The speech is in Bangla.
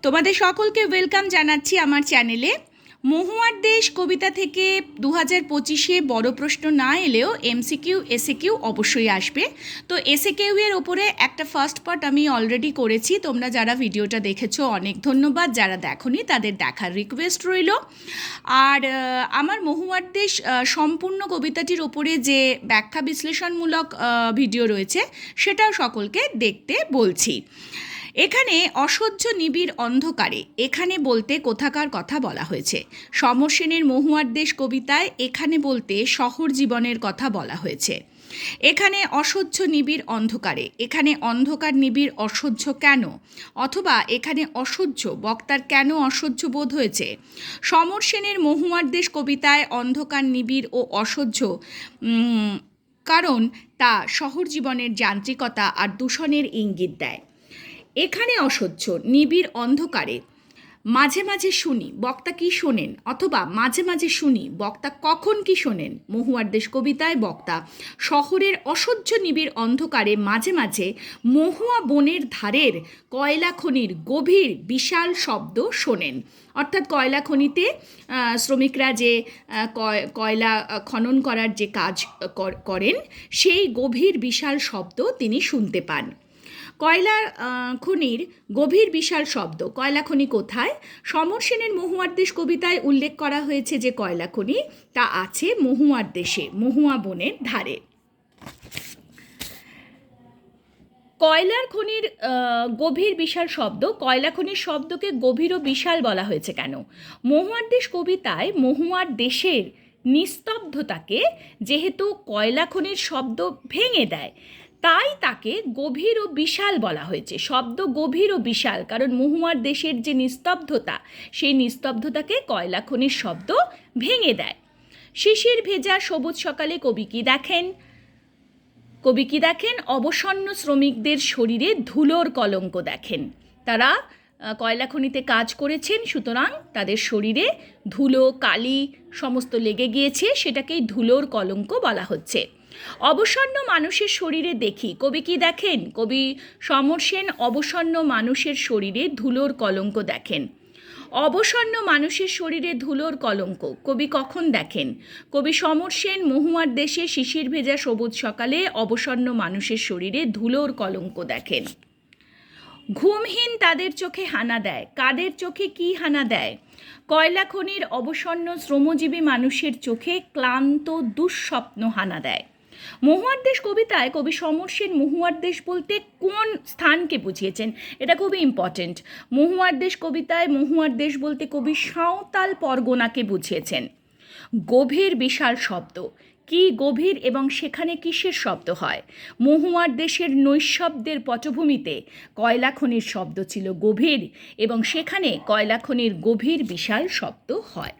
তোমাদের সকলকে ওয়েলকাম জানাচ্ছি আমার চ্যানেলে। মহুয়ার দেশ কবিতা থেকে 2025-এ বড় প্রশ্ন না এলেও এমসিকিউ এসএকিউ অবশ্যই আসবে। তো এসএকিউ এর ওপরে একটা ফার্স্ট পার্ট আমি অলরেডি করেছি। তোমরা যারা ভিডিওটা দেখেছো অনেক ধন্যবাদ, যারা দেখোনি তাদের দেখার রিকোয়েস্ট রইল। আর আমার মহুয়ার দেশ সম্পূর্ণ কবিতাটির ওপরে যে ব্যাখ্যা বিশ্লেষণমূলক ভিডিও রয়েছে সেটাও সকলকে দেখতে বলছি। এখানে অসহ্য নিবিড় অন্ধকারে, এখানে বলতে কোথাকার কথা বলা হয়েছে। সমর সেনের মহুয়ার দেশ কবিতায় এখানে বলতে শহর জীবনের কথা বলা হয়েছে। এখানে অসহ্য নিবিড় অন্ধকারে, এখানে অন্ধকার নিবিড় অসহ্য কেন, অথবা এখানে অসহ্য বক্তার কেন অসহ্য বোধ হয়েছে। সমর সেনের মহুয়ার দেশ কবিতায় অন্ধকার নিবিড় ও অসহ্য কারণ তা শহর জীবনের যান্ত্রিকতা আর দূষণের ইঙ্গিত দেয়। এখানে অসহ্য নিবিড় অন্ধকারে, মাঝে মাঝে শুনি বক্তা কি শোনেন, অথবা মাঝে মাঝে শুনি বক্তা কখন কি শোনেন। মহুয়ার দেশ কবিতায় বক্তা শহরের অসহ্য নিবিড় অন্ধকারে মাঝে মাঝে মহুয়া বনের ধারের কয়লা খনির গভীর বিশাল শব্দ শোনেন। অর্থাৎ কয়লা খনিতে শ্রমিকরা যে কয়লা খনন করার যে কাজ করেন সেই গভীর বিশাল শব্দ তিনি শুনতে পান। কয়লা খনির গভীর বিশাল শব্দ। কয়লা খনি কোথায়? সমর সেনের মহুয়ার দেশ কবিতায় উল্লেখ করা হয়েছে যে কয়লা খনি তা আছে মহুয়ার দেশে, মহুয়া বনের ধারে। কয়লার খনির গভীর বিশাল শব্দ, কয়লা খনির শব্দকে গভীর ও বিশাল বলা হয়েছে কেন? মহুয়ার দেশ কবিতায় মহুয়ার দেশের নিস্তব্ধতাকে যেহেতু কয়লা খনির শব্দ ভেঙে দেয়, তাই তাকে গভীর ও বিশাল বলা হয়েছে। শব্দ গভীর ও বিশাল, কারণ মহুয়ার দেশের যে নিস্তব্ধতা, সেই নিস্তব্ধতাকে কয়লা খনির শব্দ ভেঙে দেয়। শিশির ভেজা সবুজ সকালে কবি কি দেখেন? কবি কি দেখেন? অবসন্ন শ্রমিকদের শরীরে ধুলোর কলঙ্ক দেখেন। তারা কয়লা খনিতে কাজ করেছেন, সুতরাং তাদের শরীরে ধুলো কালি সমস্ত লেগে গিয়েছে, সেটাকেই ধুলোর কলঙ্ক বলা হচ্ছে। অবসন্ন মানুষের শরীরে দেখি, কবি কি দেখেন? কবি সমর সেন অবসন্ন মানুষের শরীরে ধুলোর কলঙ্ক দেখেন। অবসন্ন মানুষের শরীরে ধুলোর কলঙ্ক কবি কখন দেখেন? কবি সমর সেন মহুয়ার দেশে শিশির ভেজা সবুজ সকালে অবসন্ন মানুষের শরীরে ধুলোর কলঙ্ক দেখেন। ঘুমহীন তাদের চোখে হানা দেয়। কাদের চোখে কি হানা দেয়? কয়লা খনির অবসন্ন শ্রমজীবী মানুষের চোখে ক্লান্ত দুঃস্বপ্ন হানা দেয়। মহুয়ার দেশ কবিতায় কবি সমর সেন মহুয়ার দেশ বলতে কোন স্থানকে বুঝিয়েছেন? এটা খুবই ইম্পর্টেন্ট। মহুয়ার দেশ কবিতায় মহুয়ার দেশ বলতে কবি সাঁওতাল পরগনাকে বুঝিয়েছেন। গভীর বিশাল শব্দ, কি গভীর এবং সেখানে কিসের শব্দ হয়? মহুয়ার দেশের নৈশব্দের পটভূমিতে কয়লা খনির শব্দ ছিল গভীর, এবং সেখানে কয়লা খনির গভীর বিশাল শব্দ হয়।